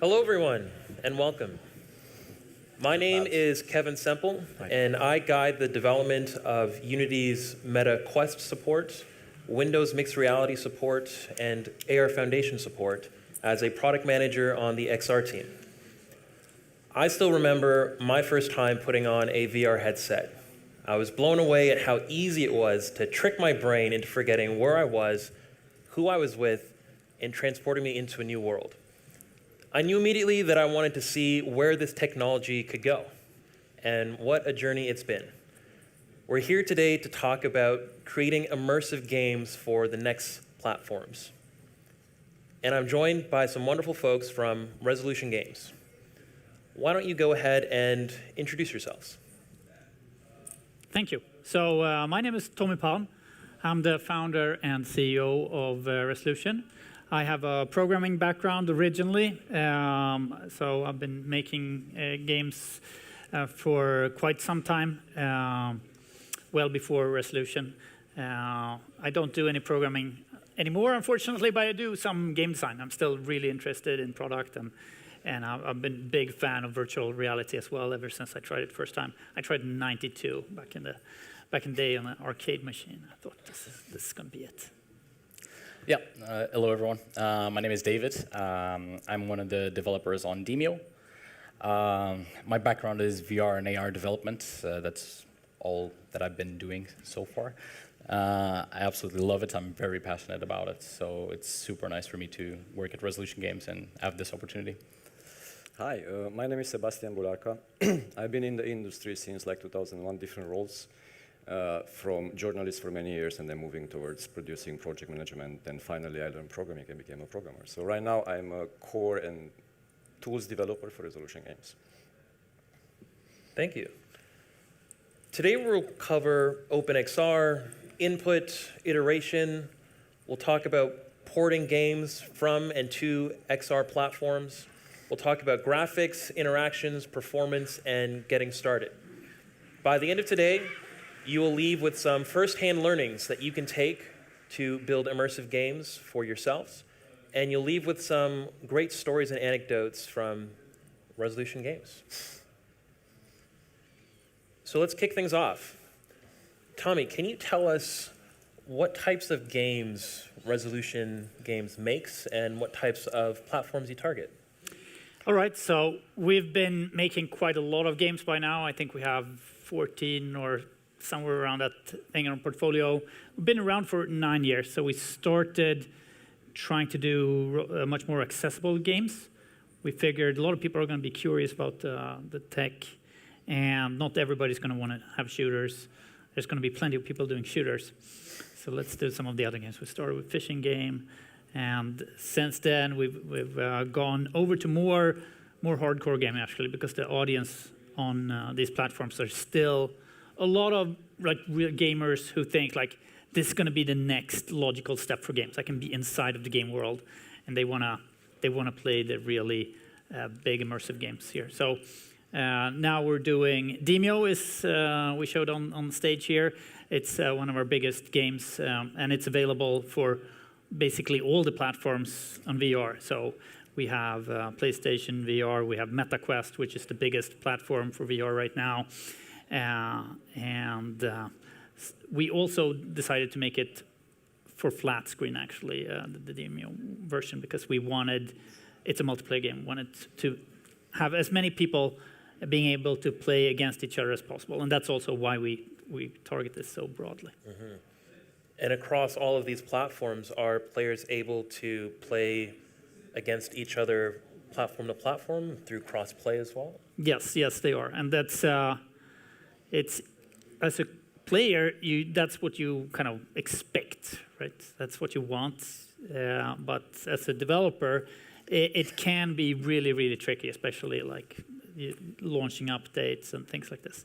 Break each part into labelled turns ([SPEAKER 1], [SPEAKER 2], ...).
[SPEAKER 1] Hello, everyone, and welcome. My name is Kevin Semple, and I guide the development of Unity's Meta Quest support, Windows Mixed Reality support, and AR Foundation support as a product manager on the XR team. I still remember my first time putting on a VR headset. I was blown away at how easy it was to trick my brain into forgetting where I was, who I was with, and transporting me into a new world. I knew immediately that I wanted to see where this technology could go, and what a journey it's been. We're here today to talk about creating immersive games for the next platforms. And I'm joined by some wonderful folks from Resolution Games. Why don't you go ahead and introduce yourselves?
[SPEAKER 2] Thank you. So my name is Tommy Palm. I'm the founder and CEO of Resolution. I have a programming background originally, so I've been making games for quite some time, well before Resolution. I don't do any programming anymore, unfortunately, but I do some game design. I'm still really interested in product, and I've been a big fan of virtual reality as well ever since I tried it first time. I tried it in '92, back in the day on an arcade machine. I thought this is going to be it.
[SPEAKER 3] Yeah, hello everyone. My name is David. I'm one of the developers on Demio. My background is VR and AR development. That's all that I've been doing so far. I absolutely love it. I'm very passionate about it. So it's super nice for me to work at Resolution Games and have this opportunity.
[SPEAKER 4] Hi, my name is Sebastian Bularca. I've been in the industry since like 2001, different roles. From journalist for many years and then moving towards producing project management. And finally, I learned programming and became a programmer. So right now, I'm a core and tools developer for Resolution Games.
[SPEAKER 1] Thank you. Today, we'll cover OpenXR, input, iteration. We'll talk about porting games from and to XR platforms. We'll talk about graphics, interactions, performance, and getting started. By the end of today, you will leave with some first-hand learnings that you can take to build immersive games for yourselves, and you'll leave with some great stories and anecdotes from Resolution Games. So let's kick things off. Tommy, can you tell us what types of games Resolution Games makes and what types of platforms you target?
[SPEAKER 2] All right, so we've been making quite a lot of games by now. I think we have 14 or somewhere around that thing in our portfolio. We've been around for 9 years, so we started trying to do much more accessible games. We figured a lot of people are going to be curious about the tech, and not everybody's going to want to have shooters. There's going to be plenty of people doing shooters. So let's do some of the other games. We started with fishing game, and since then we've gone over to more hardcore gaming actually, because the audience on these platforms are still a lot of like real gamers who think like this is going to be the next logical step for games. I can be inside of the game world, and they wanna play the really big immersive games here. So now we're doing Demio is we showed on stage here. It's one of our biggest games, and it's available for basically all the platforms on VR. So we have PlayStation VR, we have Meta Quest, which is the biggest platform for VR right now. And we also decided to make it for flat screen, actually, the Demio version, because we wanted, it's a multiplayer game, wanted to have as many people being able to play against each other as possible. And that's also why we target this so broadly.
[SPEAKER 1] Mm-hmm. And across all of these platforms, are players able to play against each other platform to platform through cross-play as well?
[SPEAKER 2] Yes, they are. And that's... It's, as a player, that's what you kind of expect, right? That's what you want. But as a developer, it can be really, really tricky, especially like launching updates and things like this.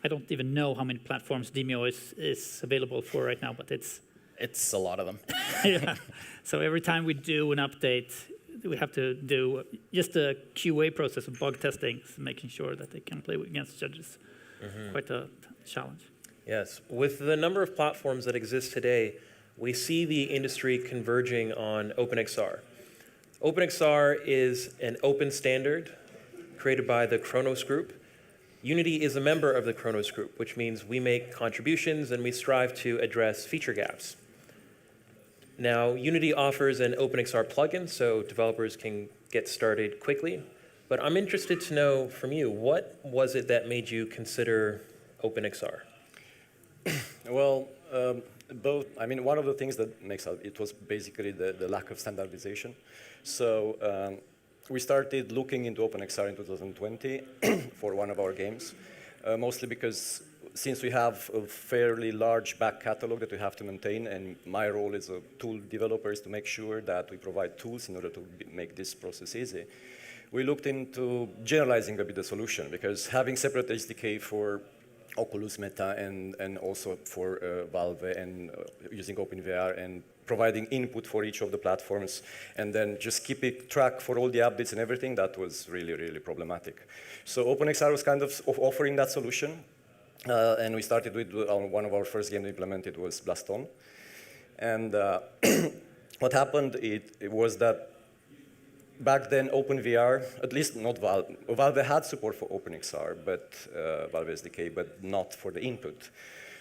[SPEAKER 2] I don't even know how many platforms Demio is available for right now, but it's
[SPEAKER 3] a lot of them.
[SPEAKER 2] Yeah. So every time we do an update, we have to do just a QA process of bug testing, making sure that they can play against judges. Mm-hmm. Quite a challenge.
[SPEAKER 1] Yes. With the number of platforms that exist today, we see the industry converging on OpenXR. OpenXR is an open standard created by the Kronos Group. Unity is a member of the Kronos Group, which means we make contributions and we strive to address feature gaps. Now, Unity offers an OpenXR plugin so developers can get started quickly. But I'm interested to know from you, what was it that made you consider OpenXR?
[SPEAKER 4] Well, both. I mean, one of the things that makes it was basically the lack of standardization. So we started looking into OpenXR in 2020 for one of our games, mostly because since we have a fairly large back catalog that we have to maintain, and my role as a tool developer is to make sure that we provide tools in order to make this process easy, we looked into generalizing a bit the solution, because having separate SDK for Oculus Meta and also for Valve and using OpenVR and providing input for each of the platforms and then just keeping track for all the updates and everything, that was really, really problematic. So OpenXR was kind of offering that solution. And we started with one of our first games implemented was Blaston. And what happened it was that back then OpenVR, at least not Valve, Valve had support for OpenXR, but Valve SDK, but not for the input.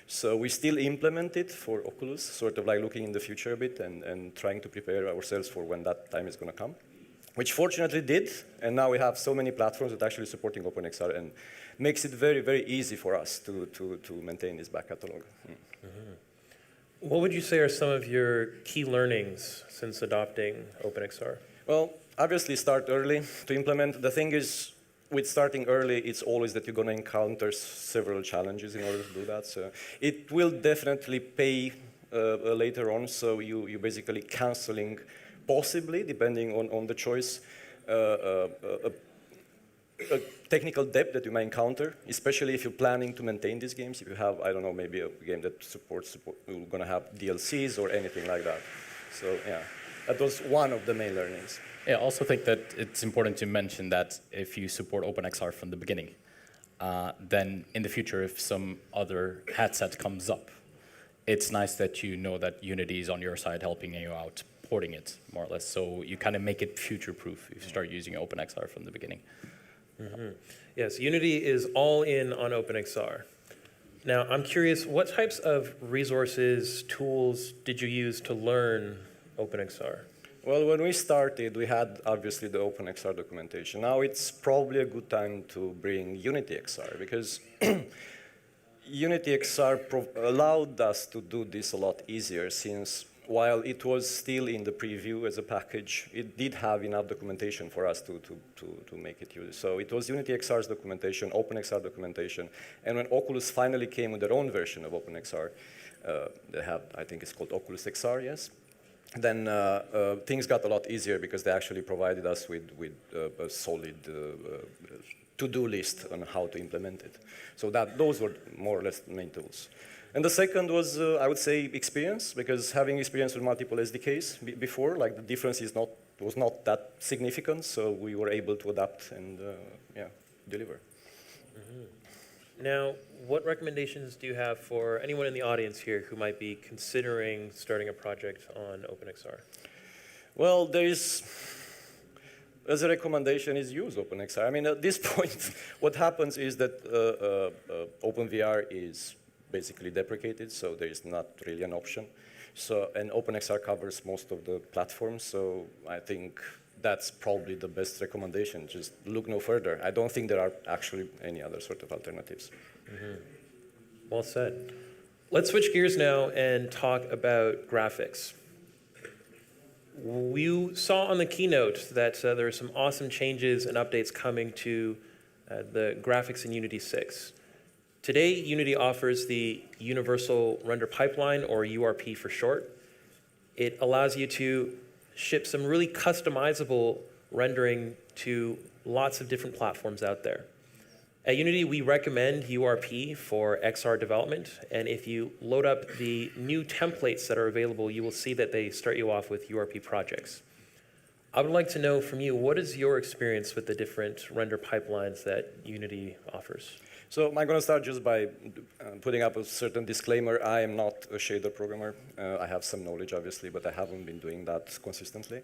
[SPEAKER 4] So we still implement it for Oculus, sort of like looking in the future a bit and trying to prepare ourselves for when that time is going to come, which fortunately did. And now we have so many platforms that are actually supporting OpenXR and makes it very, very easy for us to maintain this back catalog.
[SPEAKER 1] What would you say are some of your key learnings since adopting OpenXR?
[SPEAKER 4] Well, obviously start early to implement. The thing is, with starting early, it's always that you're going to encounter several challenges in order to do that. So it will definitely pay later on. So you're basically canceling, possibly, depending on the choice, a technical debt that you may encounter, especially if you're planning to maintain these games. If you have, I don't know, maybe a game that you're going to have DLCs or anything like that. So yeah, that was one of the main learnings.
[SPEAKER 3] Yeah, I also think that it's important to mention that if you support OpenXR from the beginning, then in the future, if some other headset comes up, it's nice that you know that Unity is on your side helping you out, porting it, more or less. So you kind of make it future-proof if you start using OpenXR from the beginning.
[SPEAKER 1] Yes, Unity is all in on OpenXR. Now, I'm curious, what types of resources, tools did you use to learn OpenXR?
[SPEAKER 4] Well, when we started, we had obviously the OpenXR documentation. Now it's probably a good time to bring UnityXR because UnityXR allowed us to do this a lot easier since while it was still in the preview as a package, it did have enough documentation for us to make it use. So it was UnityXR's documentation, OpenXR documentation, and when Oculus finally came with their own version of OpenXR, they have, I think it's called Oculus XR, yes? Then things got a lot easier because they actually provided us with a solid to-do list on how to implement it. So those were more or less the main tools. And the second was, I would say, experience, because having experience with multiple SDKs before, like the difference was not that significant, so we were able to adapt and deliver.
[SPEAKER 1] Now, what recommendations do you have for anyone in the audience here who might be considering starting a project on OpenXR?
[SPEAKER 4] Well, as a recommendation is use OpenXR. I mean, at this point, what happens is that OpenVR is basically deprecated, so there is not really an option. So, and OpenXR covers most of the platforms, so I think that's probably the best recommendation. Just look no further. I don't think there are actually any other sort of alternatives.
[SPEAKER 1] Well said. Let's switch gears now and talk about graphics. We saw on the keynote that there are some awesome changes and updates coming to the graphics in Unity 6. Today, Unity offers the Universal Render Pipeline, or URP for short. It allows you to ship some really customizable rendering to lots of different platforms out there. At Unity, we recommend URP for XR development, and if you load up the new templates that are available, you will see that they start you off with URP projects. I would like to know from you, what is your experience with the different render pipelines that Unity offers?
[SPEAKER 4] So I'm going to start just by putting up a certain disclaimer. I am not a shader programmer. I have some knowledge, obviously, but I haven't been doing that consistently.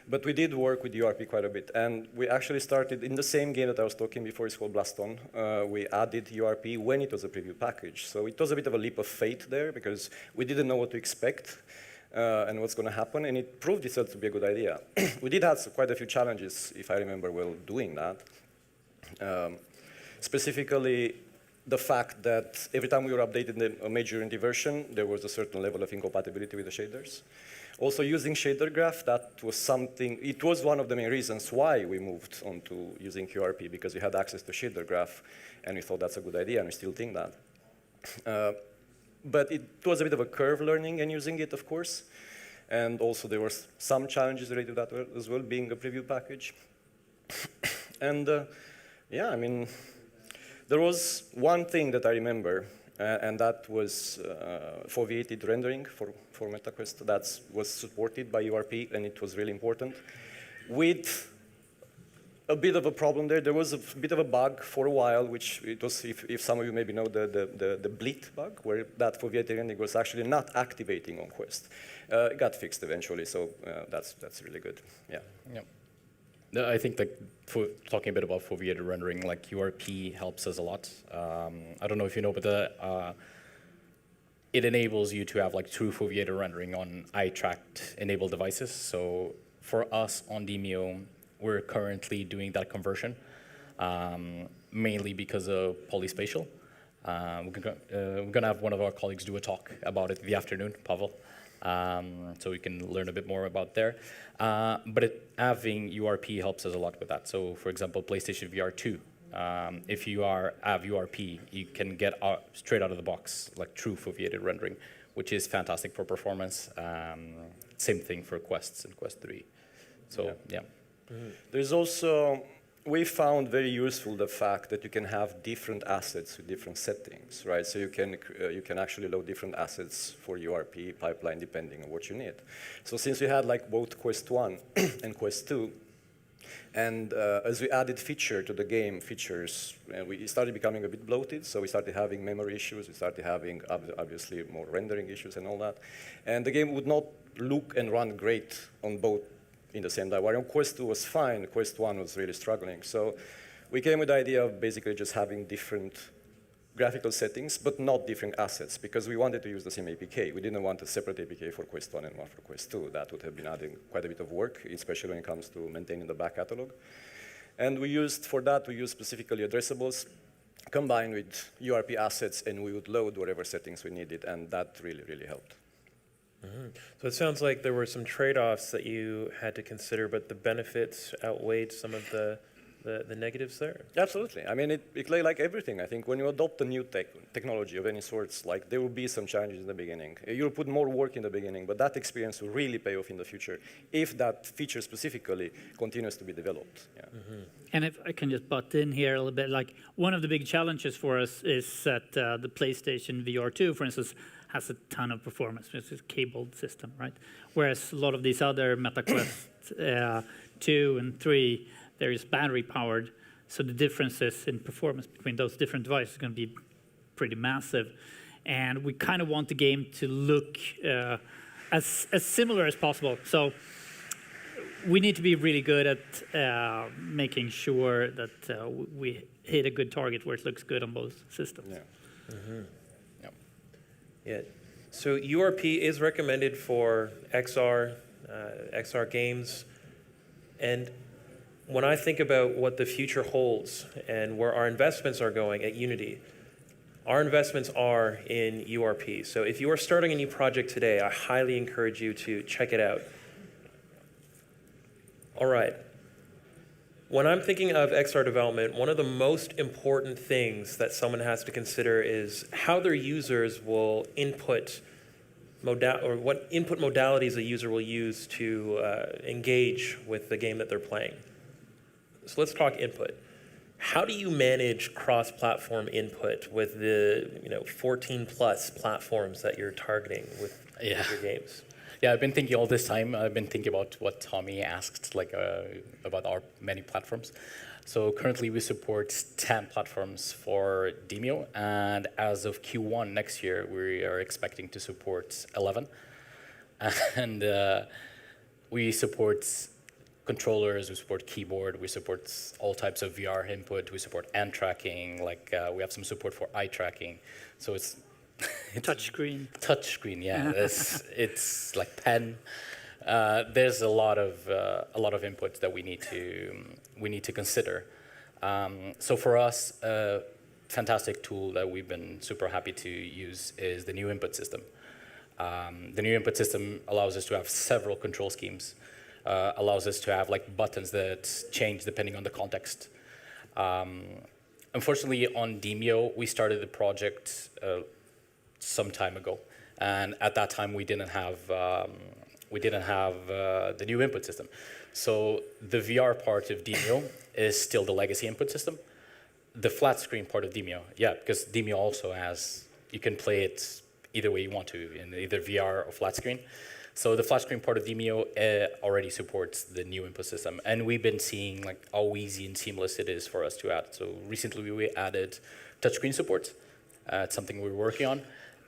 [SPEAKER 4] But we did work with URP quite a bit. And we actually started in the same game that I was talking before. It's called Blaston. We added URP when it was a preview package. So it was a bit of a leap of faith there because we didn't know what to expect and what's going to happen. And it proved itself to be a good idea. We did have quite a few challenges, if I remember well, doing that. Specifically, the fact that every time we were updating a major Unity version, there was a certain level of incompatibility with the shaders. Also, using shader graph, that was something, it was one of the main reasons why we moved on to using QRP, because we had access to shader graph, and we thought that's a good idea, and we still think that. But it was a bit of a curve learning and using it, of course. And also, there were some challenges related to that as well, being a preview package. And yeah, I mean, there was one thing that I remember, and that was foveated rendering for MetaQuest. That was supported by URP, and it was really important. With a bit of a problem there. There was a bit of a bug for a while, which it was, if some of you maybe know, the bleed bug, where that foveated rendering was actually not activating on Quest. It got fixed eventually, so that's really good. Yeah.
[SPEAKER 3] Yeah. I think that for talking a bit about foveated rendering, like URP helps us a lot. I don't know if you know, but it enables you to have like true foveated rendering on eye-tracked enabled devices. So for us on Demio, we're currently doing that conversion, mainly because of polyspatial. We're gonna have one of our colleagues do a talk about it in the afternoon, Pavel. So we can learn a bit more about there. But having URP helps us a lot with that. So for example, PlayStation VR 2, if you have URP, you can get straight out of the box, like true foveated rendering, which is fantastic for performance. Same thing for Quests and Quest 3. So yeah.
[SPEAKER 4] Mm-hmm. There's also, we found very useful the fact that you can have different assets with different settings, right? So you can actually load different assets for URP pipeline depending on what you need. So since we had like both Quest 1 and Quest 2, and as we added feature to the game, features, we started becoming a bit bloated, so we started having memory issues, we started having obviously more rendering issues and all that. And the game would not look and run great on both in the same time. While on Quest 2 was fine, Quest 1 was really struggling. So we came with the idea of basically just having different graphical settings, but not different assets, because we wanted to use the same APK. We didn't want a separate APK for Quest 1 and one for Quest 2. That would have been adding quite a bit of work, especially when it comes to maintaining the back catalog. And we used specifically addressables combined with URP assets, and we would load whatever settings we needed, and that really, really helped.
[SPEAKER 1] Mm-hmm. So it sounds like there were some trade-offs that you had to consider, but the benefits outweighed some of the negatives there?
[SPEAKER 4] Absolutely. I mean, it like everything. I think when you adopt a new technology of any sorts, like there will be some challenges in the beginning. You'll put more work in the beginning, but that experience will really pay off in the future if that feature specifically continues to be developed. Yeah.
[SPEAKER 2] Mm-hmm. And if I can just butt in here a little bit, like one of the big challenges for us is that the PlayStation VR 2, for instance, has a ton of performance. It's a cabled system, right? Whereas a lot of these other MetaQuest 2 and 3, there is battery powered. So the differences in performance between those different devices is going to be pretty massive. And we kind of want the game to look as similar as possible. So we need to be really good at making sure that we hit a good target where it looks good on both systems.
[SPEAKER 4] Yeah.
[SPEAKER 1] Mm-hmm. Yeah. So URP is recommended for XR games, and when I think about what the future holds and where our investments are going at Unity, our investments are in URP. So if you are starting a new project today, I highly encourage you to check it out. All right. When I'm thinking of XR development, one of the most important things that someone has to consider is how their users will input what input modalities a user will use to engage with the game that they're playing. So let's talk input. How do you manage cross-platform input with the 14 plus platforms that you're targeting with your games?
[SPEAKER 3] Yeah, I've been thinking all this time. I've been thinking about what Tommy asked, like about our many platforms. So currently we support 10 platforms for Demio, and as of Q1 next year, we are expecting to support 11. And we support controllers, we support keyboard, we support all types of VR input, we support hand tracking, like we have some support for eye tracking. So it's
[SPEAKER 2] Touchscreen.
[SPEAKER 3] touchscreen, yeah. It's like pen. There's a lot of inputs that we need to consider. So for us, a fantastic tool that we've been super happy to use is the new input system. The new input system allows us to have several control schemes. Allows us to have like buttons that change depending on the context. Unfortunately, on Demio, we started the project some time ago, and at that time we didn't have the new input system. So the VR part of Demio is still the legacy input system. The flat screen part of Demio, yeah, because Demio also has, you can play it either way you want to, in either VR or flat screen. So the flat screen part of Demio already supports the new input system, and we've been seeing like how easy and seamless it is for us to add. So recently we added touchscreen support. It's something we're working on,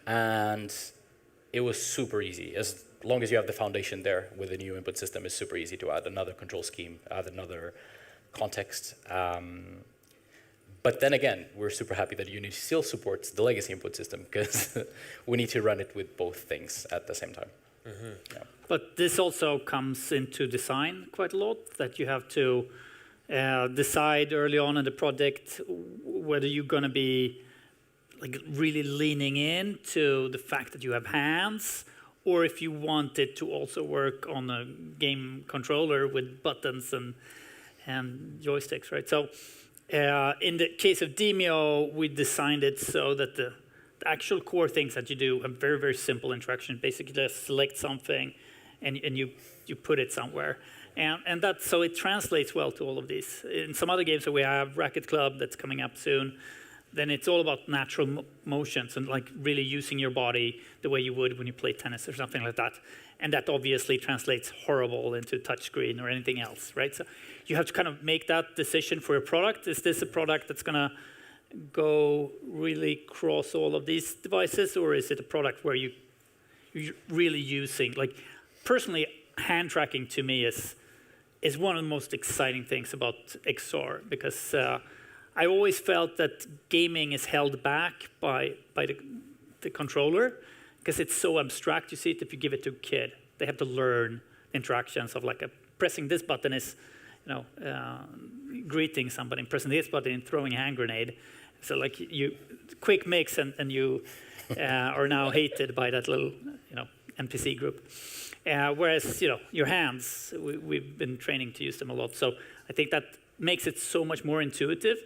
[SPEAKER 3] and it was super easy. As long as you have the foundation there with the new input system, it's super easy to add another control scheme, add another context. But then again, we're super happy that Unity still supports the legacy input system, because we need to run it with both things at the same time.
[SPEAKER 1] Mm-hmm.
[SPEAKER 3] Yeah.
[SPEAKER 2] But this also comes into design quite a lot, that you have to decide early on in the project whether you're going to be like really leaning into the fact that you have hands, or if you want it to also work on a game controller with buttons and joysticks, right? So in the case of Demio, we designed it so that the actual core things that you do have very, very simple interaction. Basically, just select something and you put it somewhere. And that, so it translates well to all of these. In some other games that we have, Racket Club that's coming up soon, then it's all about natural motions and like really using your body the way you would when you play tennis or something like that. And that obviously translates horrible into touchscreen or anything else, right? So you have to kind of make that decision for your product. Is this a product that's going to go really cross all of these devices, or is it a product where you're really using, like, personally, hand tracking to me is one of the most exciting things about XR, because I always felt that gaming is held back by the controller, because it's so abstract. You see it if you give it to a kid. They have to learn interactions of like pressing this button is, greeting somebody, pressing this button and throwing a hand grenade. So like you quick mix and you are now hated by that little NPC group. Whereas your hands, we've been training to use them a lot. So I think that makes it so much more intuitive.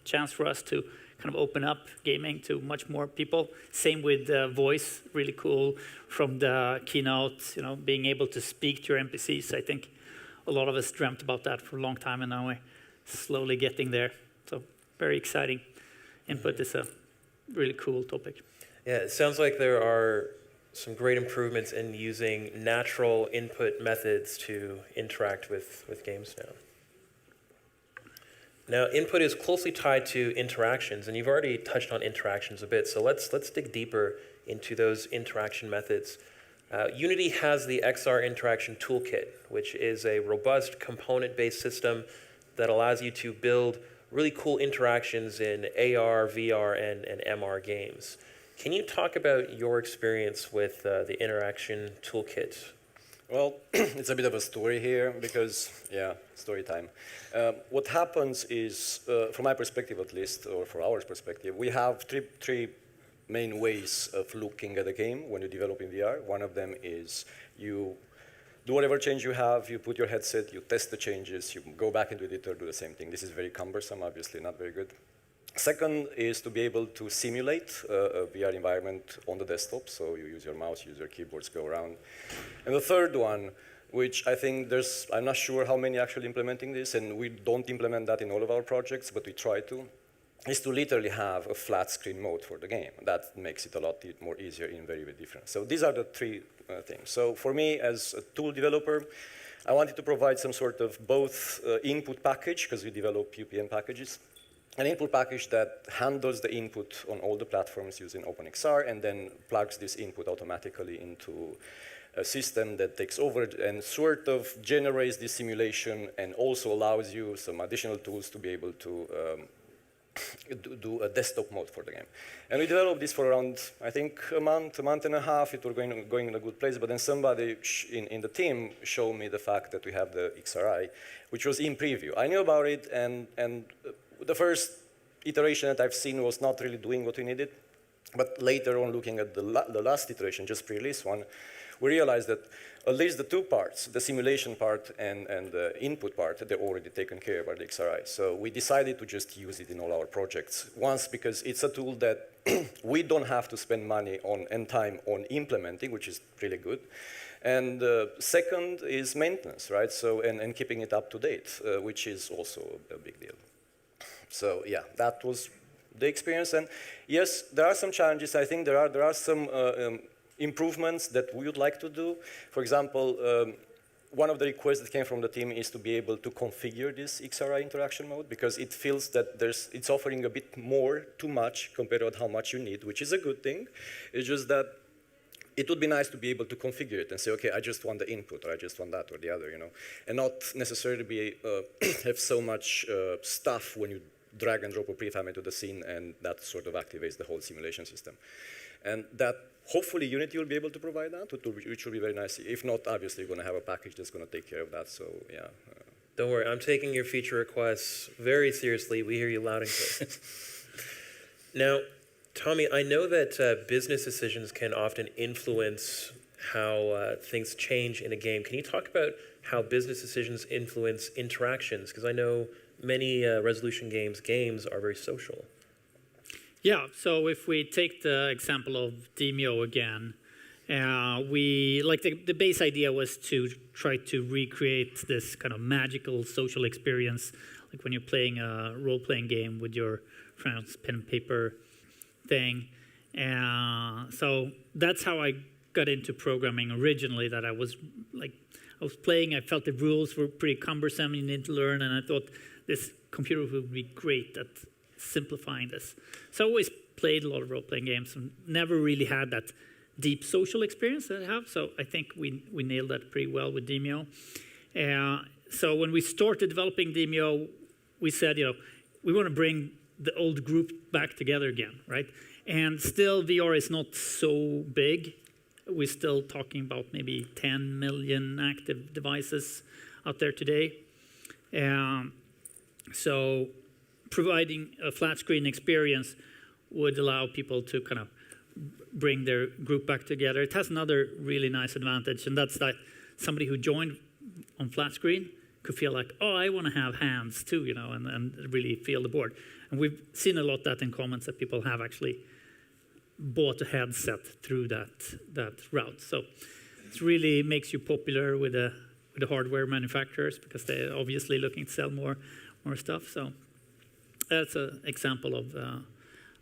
[SPEAKER 2] Chance for us to kind of open up gaming to much more people. Same with voice, really cool from the keynote, being able to speak to your NPCs. I think a lot of us dreamt about that for a long time, and now we're slowly getting there. So very exciting. Input is a really cool topic.
[SPEAKER 1] Yeah, it sounds like there are some great improvements in using natural input methods to interact with games now. Now, input is closely tied to interactions, and you've already touched on interactions a bit, so let's dig deeper into those interaction methods. Unity has the XR Interaction Toolkit, which is a robust component-based system that allows you to build really cool interactions in AR, VR, and MR games. Can you talk about your experience with the Interaction Toolkit?
[SPEAKER 4] Well, it's a bit of a story here because, story time. What happens is, from my perspective at least, or for our perspective, we have three main ways of looking at a game when you develop in VR. One of them is you do whatever change you have, you put your headset, you test the changes, you go back into the editor, do the same thing. This is very cumbersome, obviously not very good. Second is to be able to simulate a VR environment on the desktop, so you use your mouse, use your keyboards, go around. And the third one, which I think I'm not sure how many actually implementing this, and we don't implement that in all of our projects, but we try to, is to literally have a flat screen mode for the game. That makes it a lot more easier in very, very different. So these are the three things. So for me, as a tool developer, I wanted to provide some sort of both input package, because we develop UPM packages, an input package that handles the input on all the platforms using OpenXR and then plugs this input automatically into a system that takes over and sort of generates this simulation and also allows you some additional tools to be able to do a desktop mode for the game. And we developed this for around, I think, a month and a half. It was going in a good place, but then somebody in the team showed me the fact that we have the XRI, which was in preview. I knew about it, and the first iteration that I've seen was not really doing what we needed. But later on, looking at the last iteration, just pre-release one, we realized that at least the two parts, the simulation part and the input part, they're already taken care of by the XRI. So we decided to just use it in all our projects. Once, because it's a tool that we don't have to spend money on and time on implementing, which is really good. And second is maintenance, right? So, and keeping it up to date, which is also a big deal. So yeah, that was the experience. And yes, there are some challenges. I think there are some improvements that we would like to do. For example, one of the requests that came from the team is to be able to configure this XRI interaction mode, because it feels that it's offering a bit more, too much, compared to how much you need, which is a good thing. It's just that it would be nice to be able to configure it and say, okay, I just want the input, or I just want that or the other, you know, and not necessarily have so much stuff when you drag and drop a prefab into the scene, and that sort of activates the whole simulation system. And that, hopefully, Unity will be able to provide that, which will be very nice. If not, obviously, you're going to have a package that's going to take care of that, so yeah.
[SPEAKER 1] Don't worry, I'm taking your feature requests very seriously. We hear you loud and clear. Now, Tommy, I know that business decisions can often influence how things change in a game. Can you talk about how business decisions influence interactions? Because I know many resolution games are very social.
[SPEAKER 2] Yeah, so if we take the example of Demio again, the base idea was to try to recreate this kind of magical social experience, like when you're playing a role-playing game with your friends, pen and paper thing. So that's how I got into programming originally, that I was playing, I felt the rules were pretty cumbersome, you need to learn, and I thought this computer would be great at simplifying this. So I always played a lot of role-playing games and never really had that deep social experience that I have. So I think we nailed that pretty well with Demio. So when we started developing Demio, we said, we want to bring the old group back together again, right? And still VR is not so big. We're still talking about maybe 10 million active devices out there today. So providing a flat screen experience would allow people to kind of bring their group back together. It has another really nice advantage, and that's that somebody who joined on flat screen could feel like, oh, I want to have hands too, and really feel the board. And we've seen a lot of that in comments, that people have actually bought a headset through that route. So it really makes you popular with the hardware manufacturers, because they're obviously looking to sell more stuff. So that's an example of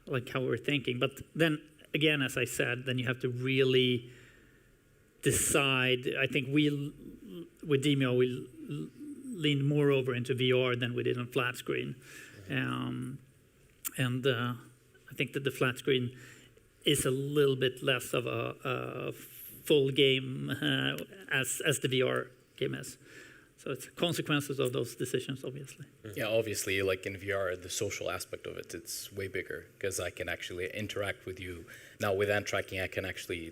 [SPEAKER 2] like how we're thinking. But then again, as I said, then you have to really decide. I think with Demio, we leaned more over into VR than we did on flat screen. And I think that the flat screen is a little bit less of a full game as the VR game is. So it's consequences of those decisions, obviously.
[SPEAKER 3] Yeah, obviously, like in VR, the social aspect of it, it's way bigger, because I can actually interact with you. Now with hand tracking, I can actually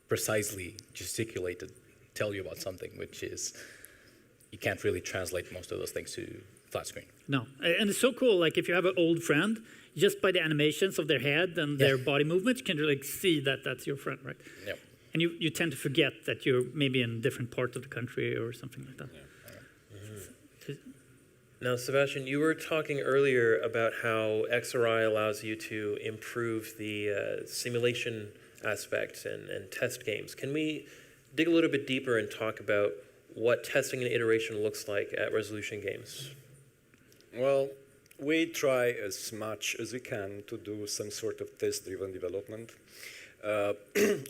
[SPEAKER 3] precisely gesticulate and tell you about something, which is, you can't really translate most of those things to flat screen.
[SPEAKER 2] No, and it's so cool. Like if you have an old friend, just by the animations of their head and their body movements, you can really see that that's your friend, right?
[SPEAKER 3] Yep.
[SPEAKER 2] And you tend to forget that you're maybe in different parts of the country or something like that.
[SPEAKER 1] Yeah. Now, Sebastian, you were talking earlier about how XRI allows you to improve the simulation aspect and test games. Can we dig a little bit deeper and talk about what testing and iteration looks like at resolution games?
[SPEAKER 4] Well, We try as much as we can to do some sort of test-driven development.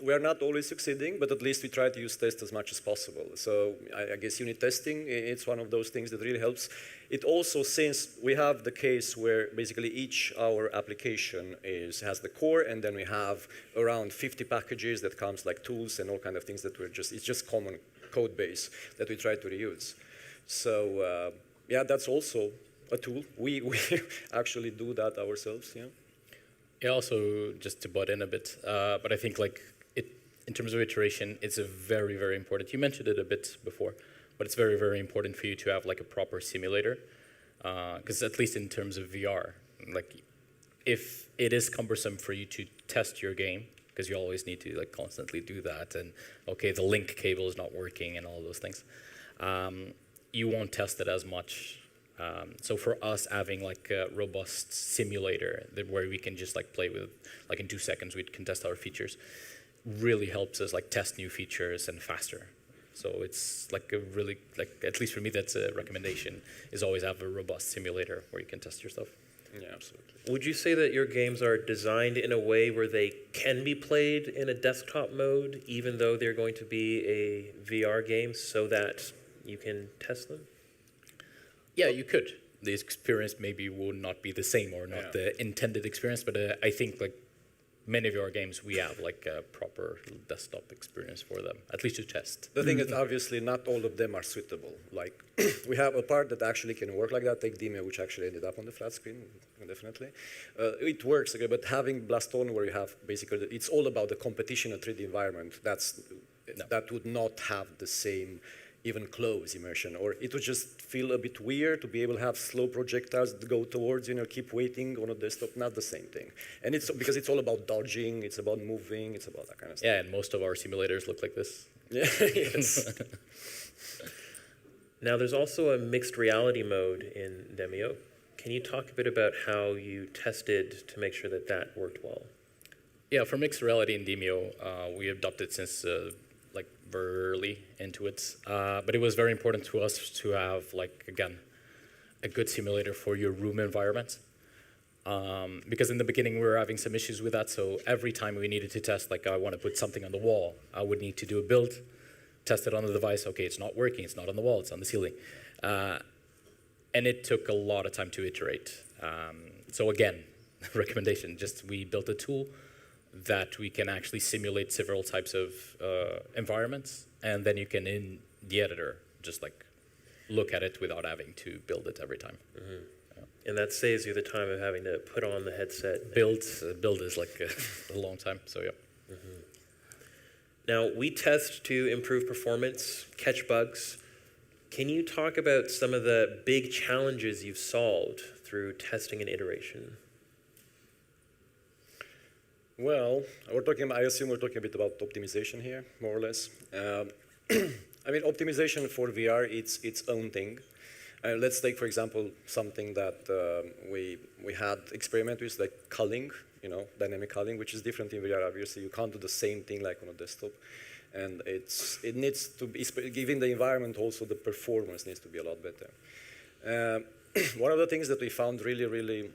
[SPEAKER 4] We are not always succeeding, but at least we try to use tests as much as possible. So I guess unit testing, it's one of those things that really helps. It also, since we have the case where basically each our application has the core, and then we have around 50 packages that comes like tools and all kind of things that it's just common code base that we try to reuse. So yeah, that's also a tool. We actually do that ourselves, yeah.
[SPEAKER 3] Yeah, also just to butt in a bit, but I think like in terms of iteration, it's a very, very important. You mentioned it a bit before, but it's very, very important for you to have like a proper simulator, because at least in terms of VR, like if it is cumbersome for you to test your game, because you always need to like constantly do that, and okay, the link cable is not working and all those things, you won't test it as much. So for us, having like a robust simulator where we can just like play with, like in 2 seconds, we can test our features, really helps us like test new features and faster. So it's like a really, like at least for me, that's a recommendation, is always have a robust simulator where you can test your stuff.
[SPEAKER 4] Yeah, absolutely.
[SPEAKER 1] Would you say that your games are designed in a way where they can be played in a desktop mode, even though they're going to be a VR game, so that you can test them?
[SPEAKER 3] Yeah, you could. The experience maybe would not be the same or not the intended experience, but I think like many of our games, we have like a proper desktop experience for them, at least to test.
[SPEAKER 4] The thing is, obviously, not all of them are suitable. Like, we have a part that actually can work like that. Take Demio, which actually ended up on the flat screen, definitely. It works, okay, but having Blastone, where you have basically, it's all about the competition in a 3D environment. That would not have the same even close immersion, or it would just feel a bit weird to be able to have slow projectiles that go towards, keep waiting on a desktop, not the same thing. And it's because it's all about dodging, it's about moving, it's about that kind of stuff.
[SPEAKER 3] Yeah, and most of our simulators look like this.
[SPEAKER 4] Yeah, yes.
[SPEAKER 1] Now, there's also a mixed reality mode in Demio. Can you talk a bit about how you tested to make sure that that worked well?
[SPEAKER 3] Yeah, for mixed reality in Demio, we adopted since like very early into it. But it was very important to us to have, like, again, a good simulator for your room environment. Because in the beginning, we were having some issues with that. So every time we needed to test, like, I want to put something on the wall, I would need to do a build, test it on the device. Okay, it's not working. It's not on the wall. It's on the ceiling. And it took a lot of time to iterate. So again, recommendation, just we built a tool that we can actually simulate several types of environments, and then you can, in the editor, just like look at it without having to build it every time.
[SPEAKER 1] Mm-hmm. Yeah. And that saves you the time of having to put on the headset.
[SPEAKER 3] Build is like a long time, so yeah.
[SPEAKER 1] Mm-hmm. Now, we test to improve performance, catch bugs. Can you talk about some of the big challenges you've solved through testing and iteration?
[SPEAKER 4] Well, I assume we're talking a bit about optimization here, more or less. I mean, optimization for VR, it's its own thing. Let's take, for example, something that we had experiment with, like culling, dynamic culling, which is different in VR. Obviously, you can't do the same thing like on a desktop, and it needs to be, given the environment, also the performance needs to be a lot better. One of the things that we found really, really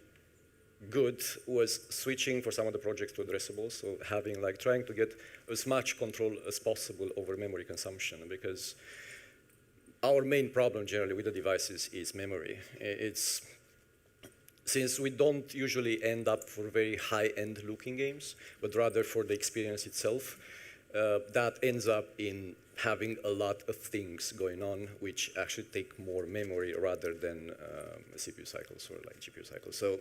[SPEAKER 4] good was switching for some of the projects to addressables, so trying to get as much control as possible over memory consumption, because our main problem generally with the devices is memory. Since we don't usually end up for very high-end looking games, but rather for the experience itself, that ends up in having a lot of things going on, which actually take more memory rather than CPU cycles or like GPU cycles. So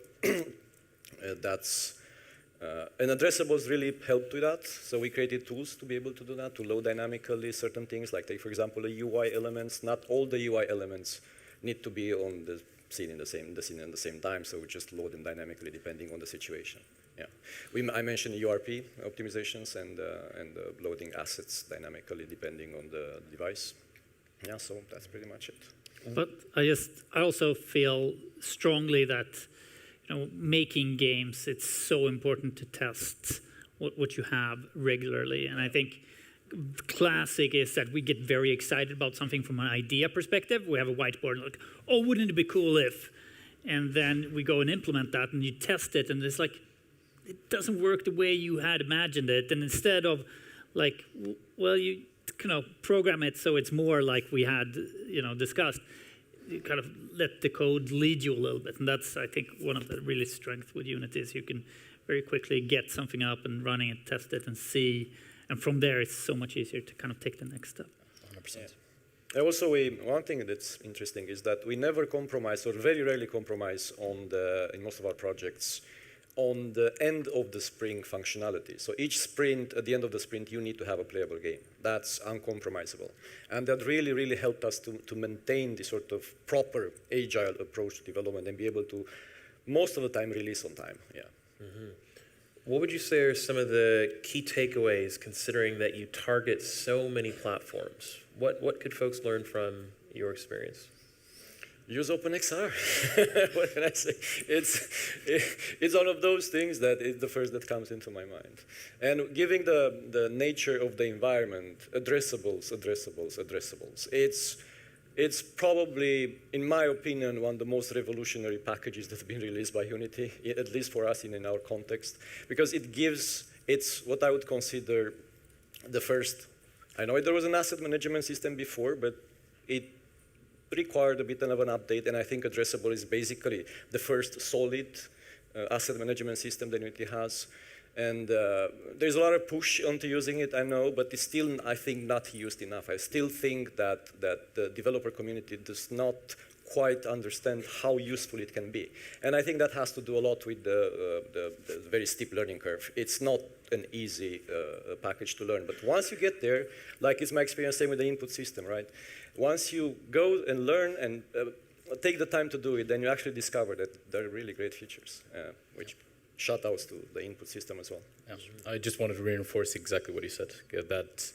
[SPEAKER 4] and addressables really helped with that. So we created tools to be able to do that, to load dynamically certain things, like take, for example, the UI elements. Not all the UI elements need to be on the scene at the same time, so we just load them dynamically depending on the situation. Yeah, I mentioned URP optimizations and loading assets dynamically depending on the device. Yeah, so that's pretty much it.
[SPEAKER 2] But I also feel strongly that making games, it's so important to test what you have regularly. And I think classic is that we get very excited about something from an idea perspective. We have a whiteboard and like, oh, wouldn't it be cool if? and then we go and implement that, and you test it, and it's like, it doesn't work the way you had imagined it. And instead of like, well, you program it so it's more like we had, discussed, you kind of let the code lead you a little bit. And that's, I think, one of the really strengths with Unity is you can very quickly get something up and running and test it and see. And from there, it's so much easier to kind of take the next step.
[SPEAKER 3] 100%.
[SPEAKER 4] And also, one thing that's interesting is that we never compromise, or very rarely compromise, in most of our projects, on the end of the sprint functionality. So each sprint, at the end of the sprint, you need to have a playable game. That's uncompromisable. And that really, really helped us to maintain this sort of proper agile approach to development and be able to, most of the time, release on time. Yeah.
[SPEAKER 1] Mm-hmm. What would you say are some of the key takeaways, considering that you target so many platforms? What could folks learn from your experience?
[SPEAKER 4] Use OpenXR. What can I say? It's one of those things that is the first that comes into my mind. And given the nature of the environment, addressables. It's probably, in my opinion, one of the most revolutionary packages that's been released by Unity, at least for us in our context, because it's what I would consider the first. I know there was an asset management system before, but it required a bit of an update, and I think Addressable is basically the first solid asset management system that Unity has. And there's a lot of push onto using it, I know, but it's still, I think, not used enough. I still think that the developer community does not quite understand how useful it can be. And I think that has to do a lot with the very steep learning curve. It's not an easy package to learn, but once you get there, like it's my experience same with the input system, right? Once you go and learn and take the time to do it, then you actually discover that there are really great features, which shout-outs to the input system as well.
[SPEAKER 3] Yeah. I just wanted to reinforce exactly what you said, that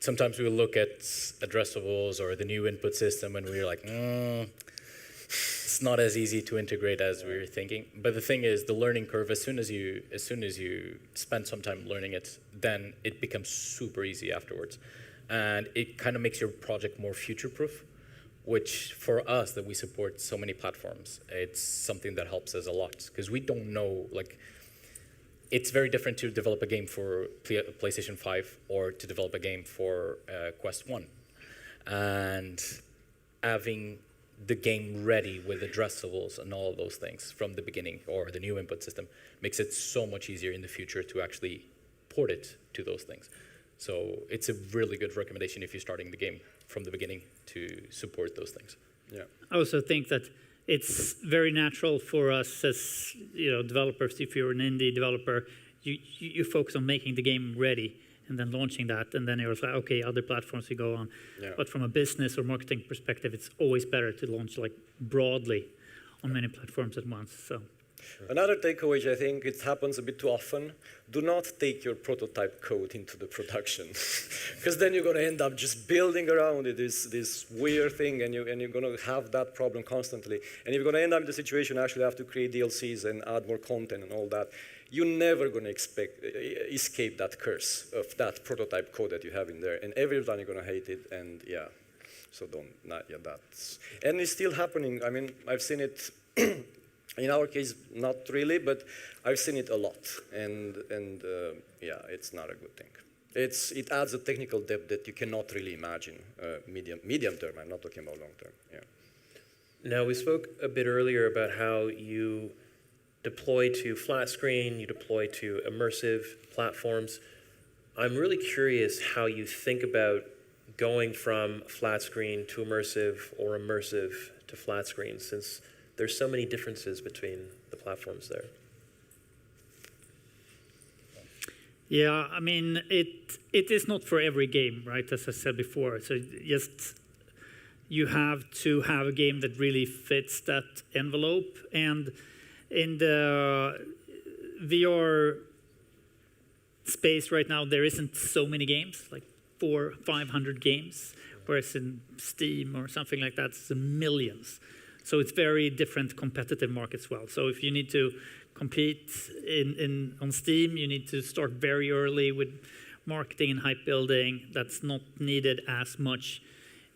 [SPEAKER 3] sometimes we look at addressables or the new input system and we're like, it's not as easy to integrate as we were thinking. But the thing is, the learning curve, as soon as you spend some time learning it, then it becomes super easy afterwards. And it kind of makes your project more future-proof, which for us, that we support so many platforms, it's something that helps us a lot. Because we don't know, like, it's very different to develop a game for PlayStation 5 or to develop a game for Quest 1. And having the game ready with addressables and all of those things from the beginning, or the new input system, makes it so much easier in the future to actually port it to those things. So it's a really good recommendation if you're starting the game from the beginning to support those things.
[SPEAKER 4] Yeah.
[SPEAKER 2] I also think that it's very natural for us as developers. If you're an indie developer, you focus on making the game ready and then launching that, and then you're like, okay, other platforms you go on.
[SPEAKER 4] Yeah.
[SPEAKER 2] But from a business or marketing perspective, it's always better to launch like broadly on many platforms at once. So.
[SPEAKER 4] Another takeaway, I think it happens a bit too often, do not take your prototype code into the production. Because then you're going to end up just building around it, this weird thing, and you're going to have that problem constantly. And you're going to end up in the situation you actually have to create DLCs and add more content and all that. You're never going to escape that curse of that prototype code that you have in there. And every time you're going to hate it, and yeah. So and it's still happening. I mean, I've seen it. In our case, not really, but I've seen it a lot, and yeah, it's not a good thing. It adds a technical depth that you cannot really imagine medium term. I'm not talking about long term. Yeah.
[SPEAKER 1] Now, we spoke a bit earlier about how you deploy to flat screen, you deploy to immersive platforms. I'm really curious how you think about going from flat screen to immersive or immersive to flat screen, since there's so many differences between the platforms there.
[SPEAKER 2] Yeah, I mean, it is not for every game, right? As I said before. So just you have to have a game that really fits that envelope. And in the VR space right now, there isn't so many games, like 400 or 500 games, whereas in Steam or something like that, it's millions. So it's very different competitive market as well. So if you need to compete on Steam, you need to start very early with marketing and hype building. That's not needed as much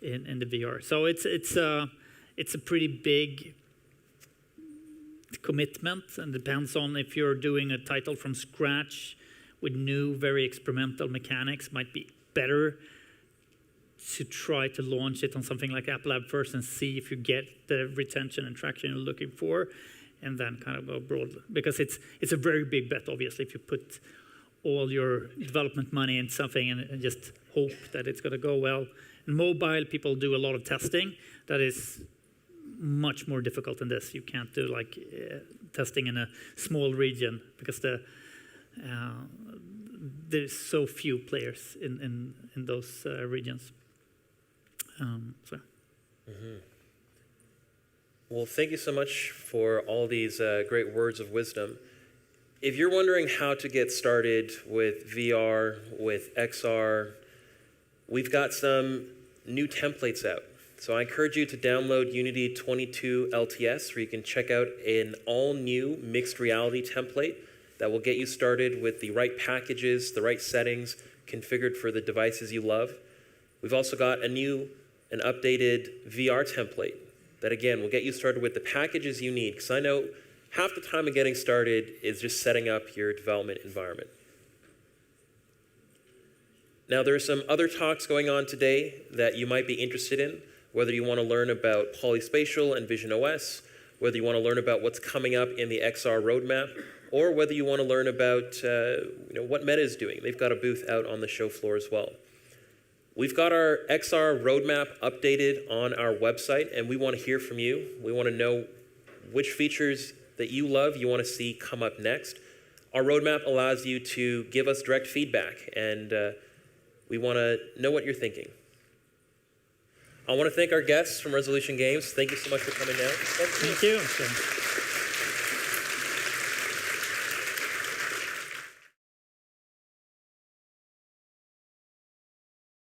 [SPEAKER 2] in the VR. So it's a pretty big commitment, and depends on if you're doing a title from scratch with new, very experimental mechanics. Might be better to try to launch it on something like App Lab first and see if you get the retention and traction you're looking for, and then kind of go broad. Because it's a very big bet, obviously, if you put all your development money in something and just hope that it's going to go well. In mobile, people do a lot of testing. That is much more difficult than this. You can't do like testing in a small region because there's so few players in those regions.
[SPEAKER 1] Well, thank you so much for all these great words of wisdom. If you're wondering how to get started with VR, with XR, we've got some new templates out. So I encourage you to download Unity 22 LTS, where you can check out an all-new mixed reality template that will get you started with the right packages, the right settings, configured for the devices you love. We've also got an updated VR template that, again, will get you started with the packages you need, because I know half the time of getting started is just setting up your development environment. Now, there are some other talks going on today that you might be interested in, whether you want to learn about Polyspatial and Vision OS, whether you want to learn about what's coming up in the XR roadmap, or whether you want to learn about what Meta is doing. They've got a booth out on the show floor as well. We've got our XR roadmap updated on our website, and we want to hear from you. We want to know which features that you love, you want to see come up next. Our roadmap allows you to give us direct feedback, and we want to know what you're thinking. I want to thank our guests from Resolution Games. Thank you so much for coming down.
[SPEAKER 2] Thank you.